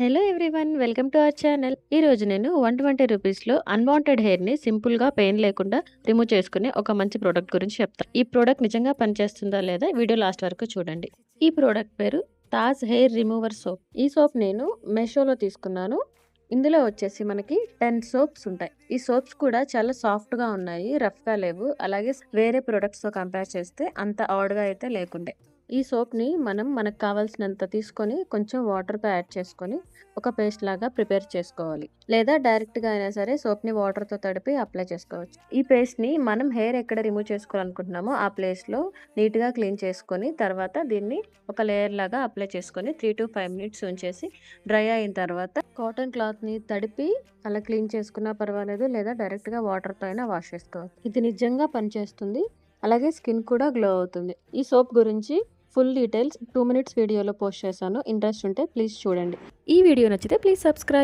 Hello everyone, welcome to our channel. ఈరోజు నేను 120 రూపీస్లో అన్వాంటెడ్ హెయిర్ని సింపుల్గా పెయిన్ లేకుండా రిమూవ్ చేసుకునే ఒక మంచి ప్రోడక్ట్ గురించి చెప్తాను. ఈ ప్రోడక్ట్ నిజంగా పనిచేస్తుందా లేదా వీడియో లాస్ట్ వరకు చూడండి. ఈ ప్రోడక్ట్ పేరు తాజ్ హెయిర్ రిమూవర్ సోప్. ఈ సోప్ నేను మెషోలో తీసుకున్నాను. ఇందులో వచ్చేసి మనకి 10 సోప్స్ ఉంటాయి. ఈ సోప్స్ కూడా చాలా సాఫ్ట్గా ఉన్నాయి, రఫ్గా లేవు. అలాగే వేరే ప్రొడక్ట్స్తో కంపేర్ చేస్తే అంత ఆడ్గా అయితే లేకుండే. ఈ సోప్ని మనకు కావాల్సినంత తీసుకొని కొంచెం వాటర్తో యాడ్ చేసుకొని ఒక పేస్ట్ లాగా ప్రిపేర్ చేసుకోవాలి. లేదా డైరెక్ట్గా అయినా సరే సోప్ని వాటర్తో తడిపి అప్లై చేసుకోవచ్చు. ఈ పేస్ట్ని మనం హెయిర్ ఎక్కడ రిమూవ్ చేసుకోవాలనుకుంటున్నామో ఆ ప్లేస్లో నీట్గా క్లీన్ చేసుకొని తర్వాత దీన్ని ఒక లేయర్ లాగా అప్లై చేసుకొని 3 to 5 minutes ఉంచేసి డ్రై అయిన తర్వాత కాటన్ క్లాత్ని తడిపి అలా క్లీన్ చేసుకున్నా పర్వాలేదు, లేదా డైరెక్ట్గా వాటర్తో అయినా వాష్ చేసుకోవచ్చు. ఇది నిజంగా పనిచేస్తుంది. అలాగే స్కిన్ కూడా గ్లో అవుతుంది. ఈ సోప్ గురించి ఫుల్ డీటెయిల్స్ 2 minutes వీడియోలో పోస్ట్ చేశాను. ఇంట్రెస్ట్ ఉంటే ప్లీజ్ చూడండి. ఈ వీడియో నచ్చితే ప్లీజ్ సబ్స్క్రైబ్.